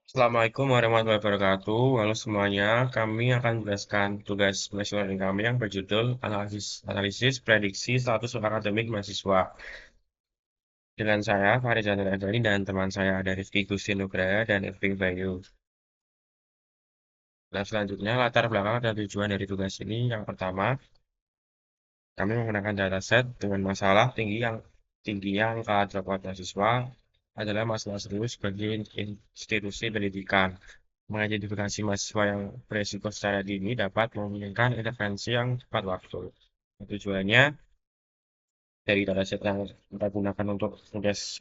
Assalamualaikum warahmatullahi wabarakatuh. Halo semuanya, kami akan menjelaskan tugas machine learning kami yang berjudul analisis prediksi status akademik mahasiswa. Dengan saya, Farid Zainal Adani, dan teman saya ada Rifki Gusti Nugraha dan Irving Bayu. Nah, selanjutnya latar belakang dan tujuan dari tugas ini. Yang pertama, kami menggunakan dataset dengan masalah tingginya angka dropout mahasiswa adalah masalah serius bagi institusi pendidikan. Mengidentifikasi mahasiswa yang beresiko secara dini dapat memungkinkan intervensi yang tepat waktu. Tujuannya dari dataset yang kita gunakan untuk tugas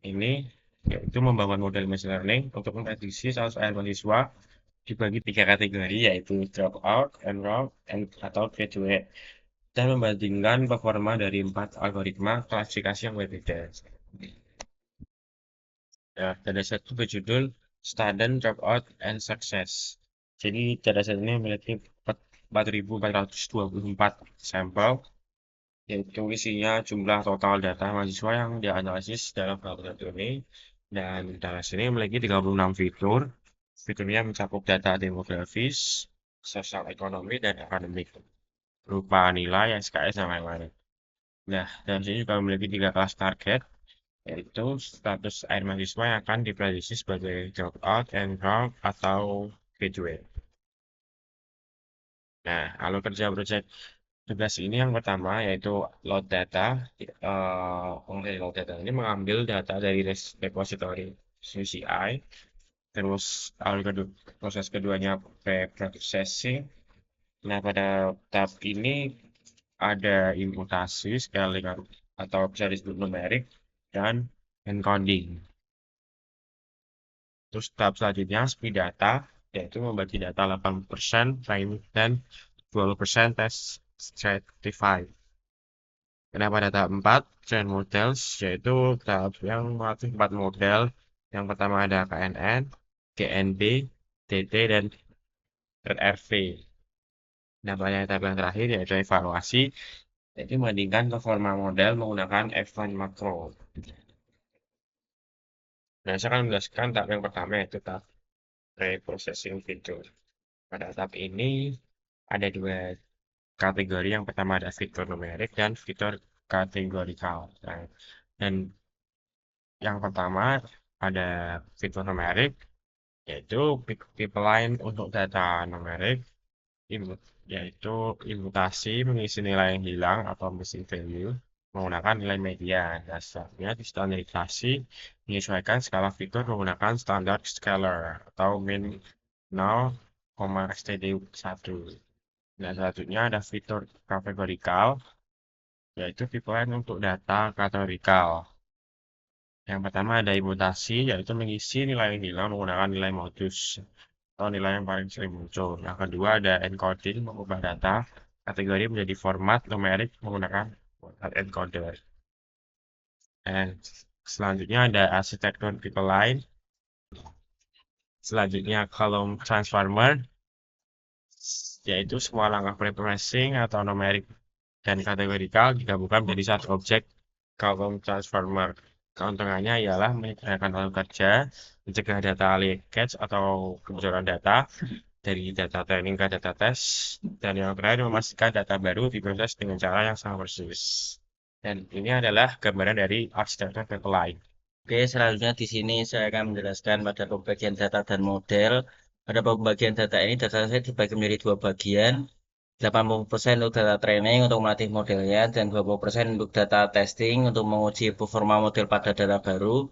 ini yaitu membangun model machine learning untuk memprediksi status akhir mahasiswa dibagi tiga kategori yaitu dropout, enroll, atau graduate dan membandingkan performa dari empat algoritma klasifikasi yang berbeda. Nah, dataset itu berjudul Student Dropout and Success. Jadi dataset ini memiliki 4.424 sampel, yaitu isinya jumlah total data mahasiswa yang dianalisis dalam dataset ini. Dan dataset ini memiliki 36 fitur. Fiturnya mencakup data demografis, sosial ekonomi, dan akademik, berupa nilai, SKS, dan lain-lain. Nah, dan sini juga memiliki tiga kelas target, yaitu status akhir mahasiswa yang akan diprediksi sebagai dropout, enroll, atau graduate. Nah, alur kerja proyek tugas ini yang pertama yaitu load data. Pengertian load data ini mengambil data dari repository UCI, terus proses keduanya pre-processing. Nah, pada tahap ini ada imputasi, scaling, atau bisa disebut numerik, dan encoding. Terus tahap selanjutnya speed data, yaitu membagi data 80% training dan 20% test stratify. Nah, pada tahap 4, train models, yaitu tahap yang melatih 4 model. Yang pertama ada KNN, GNB, DT, dan RV. Nah, pada tahap yang terakhir yaitu evaluasi, yaitu membandingkan performa model menggunakan F1 makro. Nah, saya akan menjelaskan tahap yang pertama yaitu tahap pre-processing fitur. Pada tahap ini ada dua kategori. Yang pertama ada fitur numerik dan fitur kategorikal. Nah, dan yang pertama ada fitur numerik, yaitu pipeline untuk data numerik, yaitu imputasi mengisi nilai yang hilang atau missing value menggunakan nilai media. Dasarnya distandarisasi menyesuaikan skala fitur menggunakan standar scalar atau min 0, std 1. Nah, selanjutnya ada fitur kategorikal, yaitu pipeline untuk data kategorikal. Yang pertama ada imputasi, yaitu mengisi nilai yang hilang menggunakan nilai modus atau nilai yang paling sering muncul. Yang kedua ada encoding, mengubah data kategori menjadi format numerik menggunakan format encoder. Dan selanjutnya ada arsitektur pipeline. Selanjutnya column transformer, yaitu semua langkah pre-processing atau numerik dan kategorikal digabungkan menjadi satu objek column transformer. Keuntungannya ialah menyederhanakan alur kerja, mencegah data leakage atau kebocoran data dari data training ke data test, dan yang terakhir memastikan data baru diproses dengan cara yang sama persis. Dan ini adalah gambaran dari arsitektur pipeline. Oke, selanjutnya di sini saya akan menjelaskan pada pembagian data dan model. Pada pembagian data ini, data saya dibagi menjadi dua bagian. 80% untuk data training untuk melatih modelnya, dan 20% untuk data testing untuk menguji performa model pada data baru.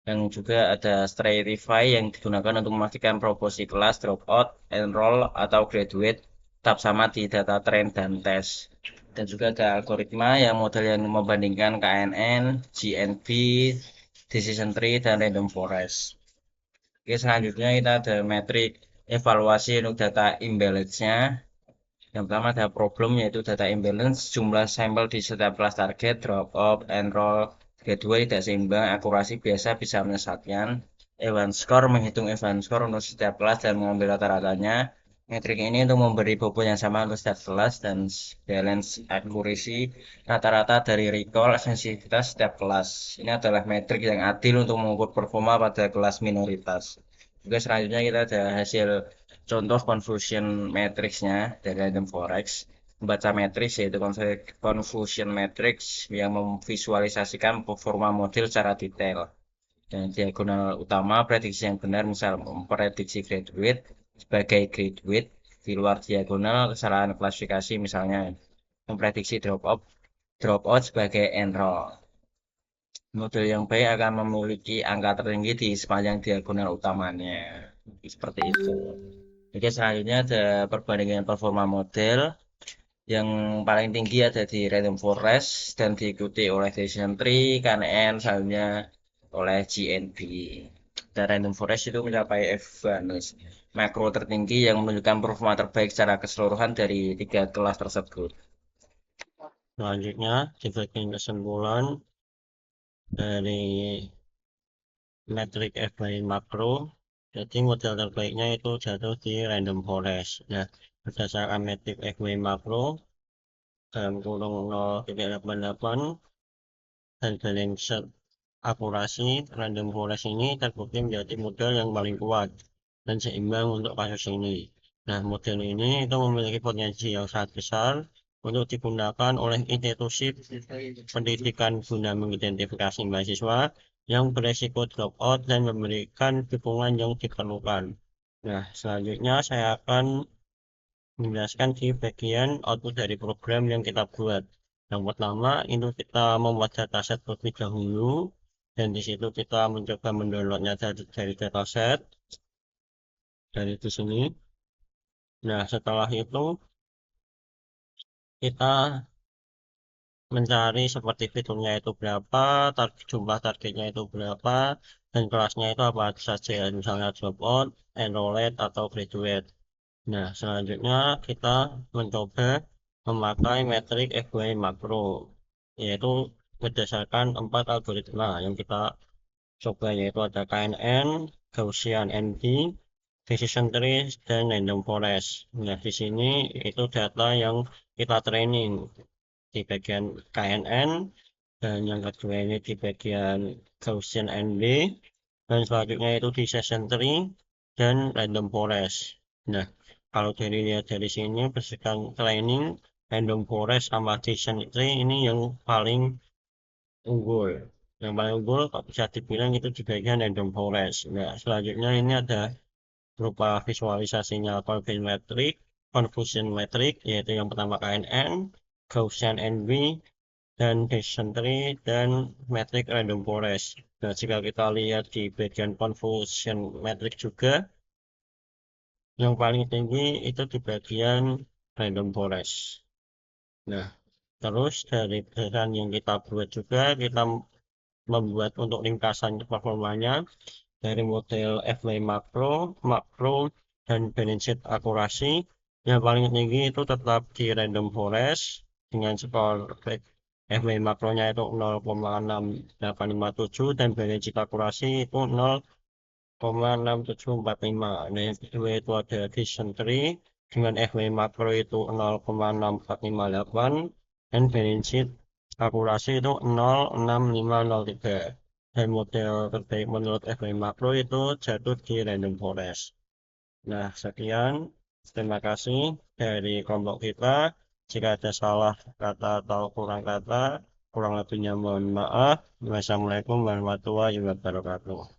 Dan juga ada stratify yang digunakan untuk memastikan proporsi kelas, dropout, enroll, atau graduate tetap sama di data train dan test. Dan juga ada algoritma yang model yang membandingkan KNN, GNB, decision tree, dan random forest. Oke, selanjutnya kita ada metrik evaluasi untuk data imbalance-nya. Yang pertama ada problem yaitu data imbalance, jumlah sampel di setiap kelas target, drop off, enroll, graduate tidak seimbang, akurasi biasa bisa menyesatkan. Event score menghitung event score untuk setiap kelas dan mengambil rata-ratanya. Metrik ini untuk memberi bobot yang sama untuk setiap kelas dan balance accuracy rata-rata dari recall sensitivitas setiap kelas. Ini adalah metrik yang adil untuk mengukur performa pada kelas minoritas. Oke, selanjutnya kita ada hasil contoh confusion matrixnya dari random forex. Membaca matriks yaitu confusion matrix yang memvisualisasikan performa model secara detail. Dan diagonal utama prediksi yang benar misal memprediksi graduate sebagai graduate, di luar diagonal kesalahan klasifikasi misalnya memprediksi dropout sebagai enroll. Model yang baik akan memiliki angka tertinggi di sepanjang diagonal utamanya. Seperti itu. Oke, selanjutnya ada perbandingan performa model. Yang paling tinggi ada di Random Forest dan diikuti oleh Decision Tree, KNN, selanjutnya oleh GNB. Dan Random Forest itu mencapai F-Vanus makro tertinggi yang menunjukkan performa terbaik secara keseluruhan dari tiga kelas tersebut. Selanjutnya, di bagian kesimpulan dari metrik FBA makro, jadi model terbaiknya itu jatuh di random forest. Nah, berdasarkan metrik FBA makro, dalam kurung 0,88 dan balanced akurasi, random forest ini terbukti menjadi model yang paling kuat dan seimbang untuk kasus ini. Nah, model ini itu memiliki potensi yang sangat besar untuk digunakan oleh institusi pendidikan guna mengidentifikasi mahasiswa yang beresiko dropout dan memberikan dukungan yang diperlukan. Nah, selanjutnya saya akan menjelaskan di bagian output dari program yang kita buat. Yang pertama, itu kita membuat dataset terlebih dahulu, dan di situ kita mencoba mendownloadnya dari dataset dari di sini. Nah, setelah itu kita mencari seperti fiturnya itu berapa, jumlah targetnya itu berapa, dan kelasnya itu apa saja, misalnya dropout, enrolled, atau graduate. Nah, selanjutnya kita mencoba memakai metrik FYI makro, yaitu berdasarkan 4 algoritma yang kita coba, yaitu ada KNN, Gaussian NP, Decision Tree, dan Random Forest. Nah, di sini itu data yang kita training di bagian KNN, dan yang kedua ini di bagian Gaussian NB, dan selanjutnya itu di Session Tree dan Random Forest. Nah, kalau dari sini berdasarkan training, Random Forest sama Decision Tree ini yang paling unggul. Yang paling unggul bisa dibilang itu di bagian Random Forest. Nah, selanjutnya ini ada berupa visualisasinya confusion metric, yaitu yang pertama KNN, Gaussian NB, dan Decision Tree, dan metrik Random Forest. Nah, jika kita lihat di bagian confusion metric juga, yang paling tinggi itu di bagian Random Forest. Nah, terus dari berdasarkan yang kita buat juga, kita membuat untuk ringkasan performanya dari model FY makro, dan balanced akurasi. Yang paling tinggi itu tetap di Random Forest dengan skor FY makronya itu 0,6857 dan balanced akurasi itu 0,6745. Nah, yang kedua itu ada Decision Tree dengan FY makro itu 0,6458 dan balanced akurasi itu 0,6503. Dan model terbaik menurut FY makro itu jatuh di Random Forest. Nah, sekian. Terima kasih dari kelompok kita. Jika ada salah kata atau kurang kata, kurang lebihnya mohon maaf. Wassalamualaikum warahmatullahi wabarakatuh.